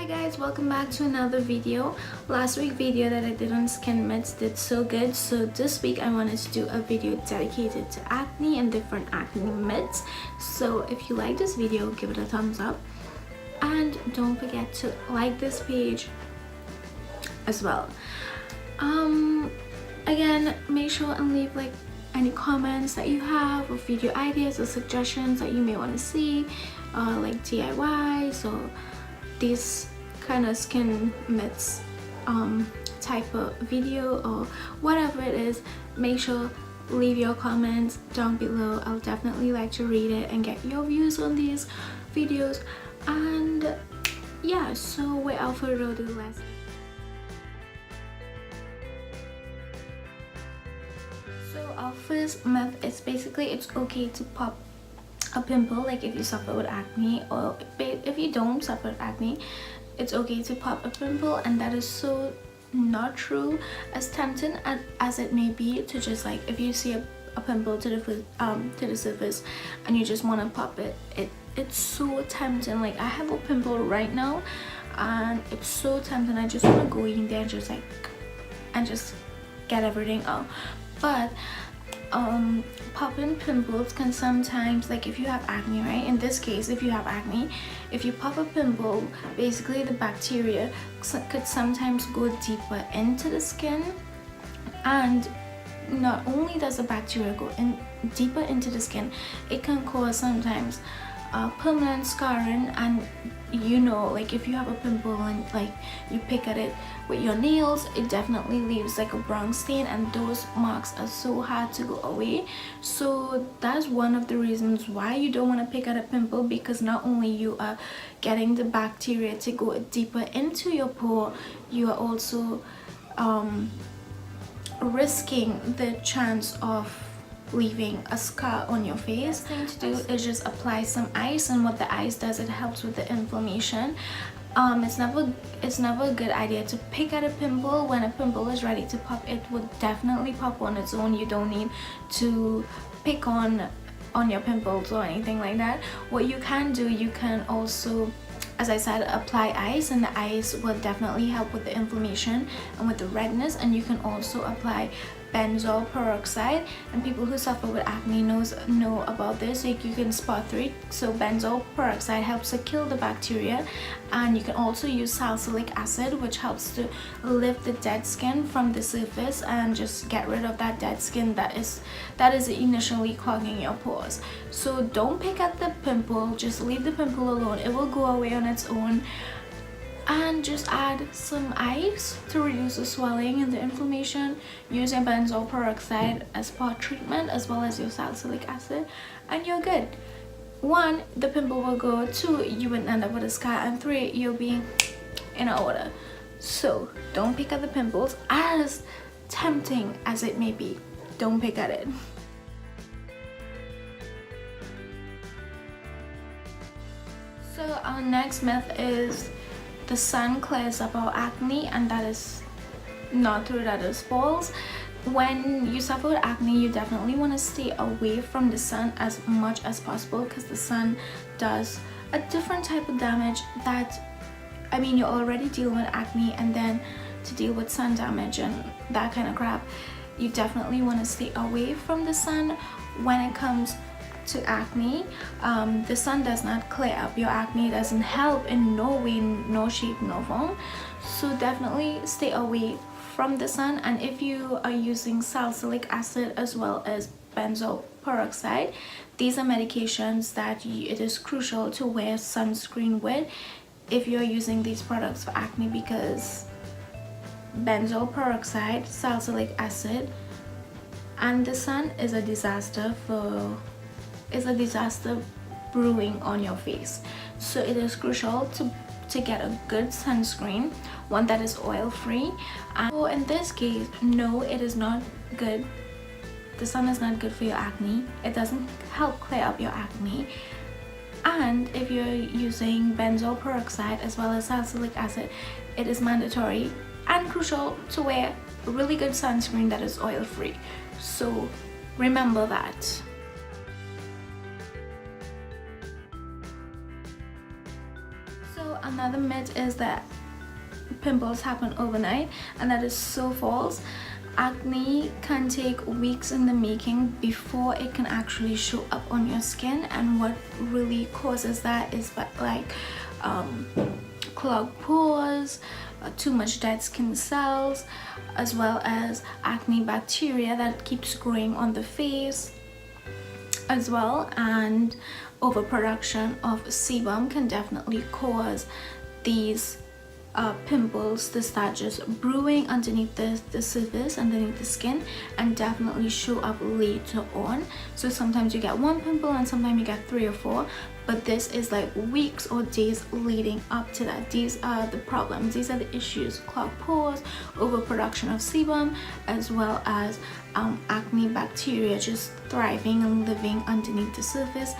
Guys, welcome back to another video. Last week video that I did on skin myths did so good, so this week I wanted to do a video dedicated to acne and different acne myths. So if you like this video, give it a thumbs up and don't forget to like this page as well. Again, make sure and leave like any comments that you have or video ideas or suggestions that you may want to see, like DIYs or these kind of skin myths type of video or whatever it is. Make sure leave your comments down below. I'll definitely like to read it and get your views on these videos. And yeah, so without further ado, let's our first myth is basically it's okay to pop a pimple, like if you suffer with acne, or if you don't suffer with acne, it's okay to pop a pimple. And that is so not true. As tempting as it may be to just like, if you see a pimple to the surface and you just want to pop it's so tempting. Like I have a pimple right now and it's so tempting. I just want to go in there and just get everything out. But popping pimples can sometimes, like if you have acne, right, in this case if you have acne, if you pop a pimple, basically the bacteria could sometimes go deeper into the skin. And not only does the bacteria go in deeper into the skin, it can cause sometimes permanent scarring. And you know, like if you have a pimple and like you pick at it with your nails, it definitely leaves like a brown stain, and those marks are so hard to go away. So that's one of the reasons why you don't want to pick at a pimple, because not only you are getting the bacteria to go deeper into your pore, you are also risking the chance of leaving a scar on your face. The thing to do is just apply some ice, and what the ice does, it helps with the inflammation. It's never a good idea to pick at a pimple. When a pimple is ready to pop, it would definitely pop on its own. You don't need to pick on your pimples or anything like that. What you can do, you can also, as I said, apply ice, and the ice will definitely help with the inflammation and with the redness. And you can also apply benzoyl peroxide, and people who suffer with acne know about this. Like you can spot through it. So benzoyl peroxide helps to kill the bacteria, and you can also use salicylic acid, which helps to lift the dead skin from the surface and just get rid of that dead skin that is initially clogging your pores. So don't pick at the pimple, just leave the pimple alone. It will go away on its own. And just add some ice to reduce the swelling and the inflammation. Use your benzoyl peroxide as spot treatment, as well as your salicylic acid, and you're good. 1, the pimple will go. 2, you wouldn't end up with a scar. And 3, you'll be in order. So don't pick at the pimples, as tempting as it may be. Don't pick at it. So our next myth is the sun clears up our acne, and that is not true. That is false. When you suffer with acne, you definitely want to stay away from the sun as much as possible, because the sun does a different type of damage that, I mean, you're already dealing with acne, and then to deal with sun damage and that kind of crap, you definitely want to stay away from the sun. When it comes to acne, the sun does not clear up your acne. It doesn't help in no way, no shape, no form. So definitely stay away from the sun. And if you are using salicylic acid as well as benzoyl peroxide, these are medications that it is crucial to wear sunscreen with if you're using these products for acne, because benzoyl peroxide, salicylic acid, and the sun is a disaster brewing on your face. So it is crucial to get a good sunscreen, one that is oil free. And so in this case, no, it is not good. The sun is not good for your acne. It doesn't help clear up your acne. And if you're using benzoyl peroxide as well as salicylic acid, it is mandatory and crucial to wear a really good sunscreen that is oil free. So remember that. Another myth is that pimples happen overnight, and that is so false. Acne can take weeks in the making before it can actually show up on your skin, and what really causes that is like clogged pores, too much dead skin cells, as well as acne bacteria that keeps growing on the face as well. And overproduction of sebum can definitely cause these pimples to start just brewing underneath the surface, underneath the skin, and definitely show up later on. So sometimes you get one pimple and sometimes you get 3 or 4, but this is like weeks or days leading up to that. These are the problems, these are the issues: clogged pores, overproduction of sebum, as well as acne bacteria just thriving and living underneath the surface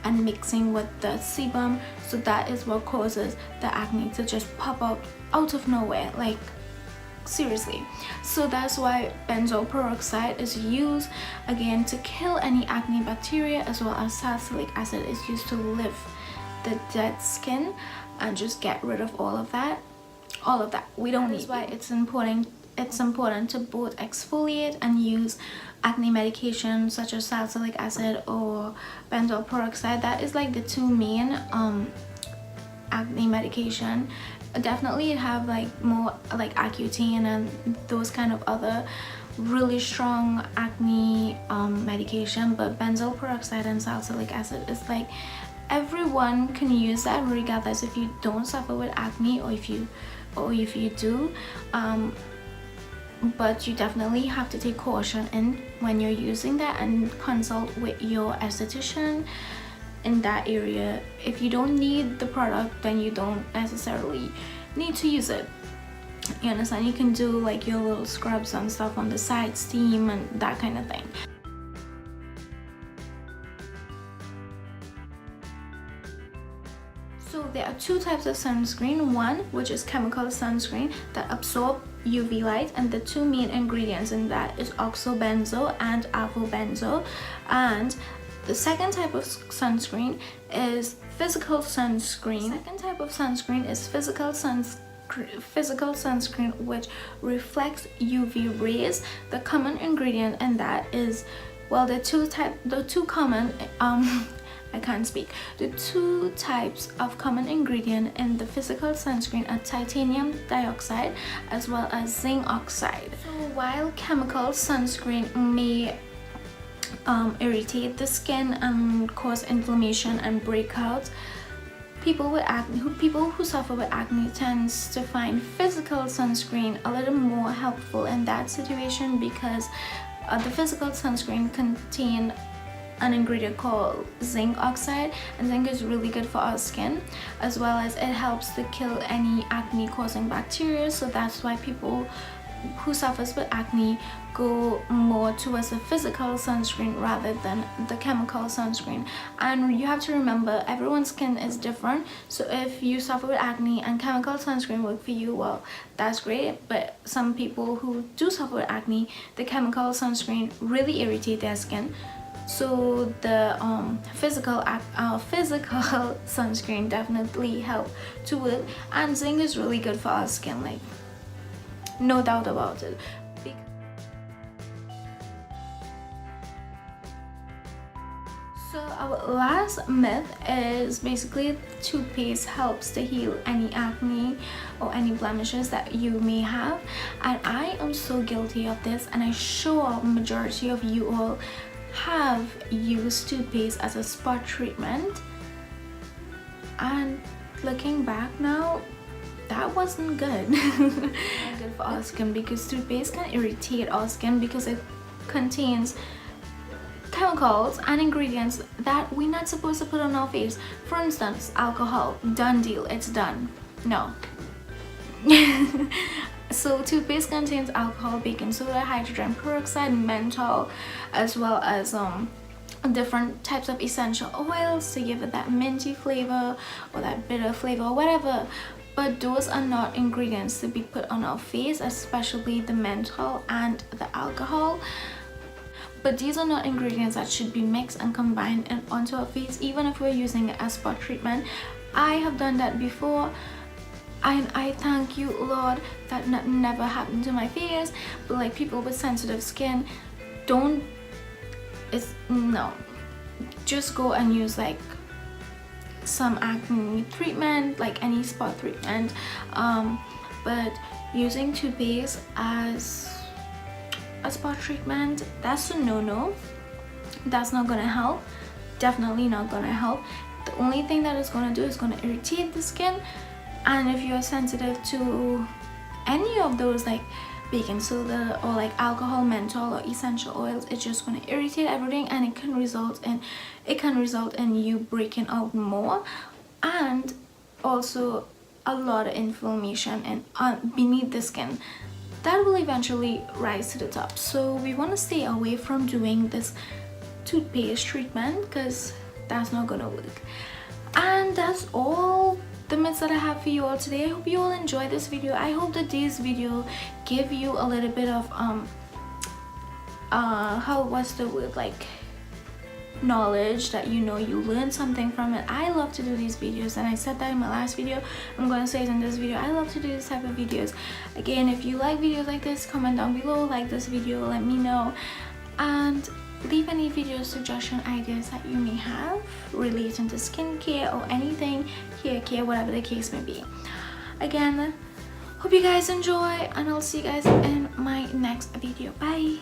and mixing with the sebum. So that is what causes the acne to just pop out of nowhere, like seriously. So that's why benzoyl peroxide is used again to kill any acne bacteria, as well as salicylic acid is used to lift the dead skin and just get rid of all of that. We don't need. That's why it's important to both exfoliate and use acne medication such as salicylic acid or benzoyl peroxide. That is like the 2 main acne medication. Definitely have like more like Accutane and those kind of other really strong acne medication, but benzoyl peroxide and salicylic acid is like everyone can use that, regardless if you don't suffer with acne or if you do. But you definitely have to take caution in when you're using that and consult with your esthetician in that area. If you don't need the product, then you don't necessarily need to use it. You understand? You can do like your little scrubs and stuff on the side, steam and that kind of thing. So there are 2 types of sunscreen. One, which is chemical sunscreen that absorb UV light, and the 2 main ingredients in that is oxobenzo and avobenzole. And the second type of sunscreen is physical sunscreen. The second type of sunscreen is physical sunscreen, which reflects UV rays. The common ingredient in that is, well, the two common I can't speak. The 2 types of common ingredient in the physical sunscreen are titanium dioxide as well as zinc oxide. So while chemical sunscreen may irritate the skin and cause inflammation and breakouts, people who suffer with acne tends to find physical sunscreen a little more helpful in that situation, because the physical sunscreen contain an ingredient called zinc oxide, and zinc is really good for our skin, as well as it helps to kill any acne causing bacteria. So that's why people who suffers with acne go more towards the physical sunscreen rather than the chemical sunscreen. And you have to remember, everyone's skin is different. So if you suffer with acne and chemical sunscreen work for you, well, that's great. But some people who do suffer with acne, the chemical sunscreen really irritate their skin. So the physical sunscreen definitely help to work, and zinc is really good for our skin, like no doubt about it. So our last myth is basically toothpaste helps to heal any acne or any blemishes that you may have, and I am so guilty of this, and I'm sure majority of you all have used toothpaste as a spot treatment. And looking back now, that wasn't good. Not good for our skin, because toothpaste can irritate our skin because it contains chemicals and ingredients that we're not supposed to put on our face. For instance, alcohol, done deal, it's done. No. So toothpaste contains alcohol, baking soda, hydrogen peroxide, menthol, as well as different types of essential oils to give it that minty flavor or that bitter flavor or whatever. But those are not ingredients to be put on our face, especially the menthol and the alcohol. But these are not ingredients that should be mixed and combined onto our face, even if we're using it as spot treatment. I have done that before, and I thank you, Lord, that never happened to my face. But like people with sensitive skin, don't, it's no, just go and use like some acne treatment, like any spot treatment, but using toothpaste as a spot treatment, that's a no-no. That's not gonna help, definitely not gonna help. The only thing that it's gonna do is gonna irritate the skin, and if you're sensitive to any of those like baking soda or like alcohol, menthol, or essential oils, it's just going to irritate everything, and it can result in you breaking out more, and also a lot of inflammation and beneath the skin that will eventually rise to the top. So we want to stay away from doing this toothpaste treatment because that's not gonna work. And that's all the myths that I have for you all today. I hope you all enjoyed this video. I hope that this video gave you a little bit of what's the word, like knowledge, that you learned something from it. I love to do these videos, and I said that in my last video, I'm going to say it in this video. I love to do this type of videos. Again, if you like videos like this, comment down below, like this video, let me know, and leave any video suggestion ideas that you may have relating to skincare or anything, hair care, whatever the case may be. Again, hope you guys enjoy, and I'll see you guys in my next video. Bye.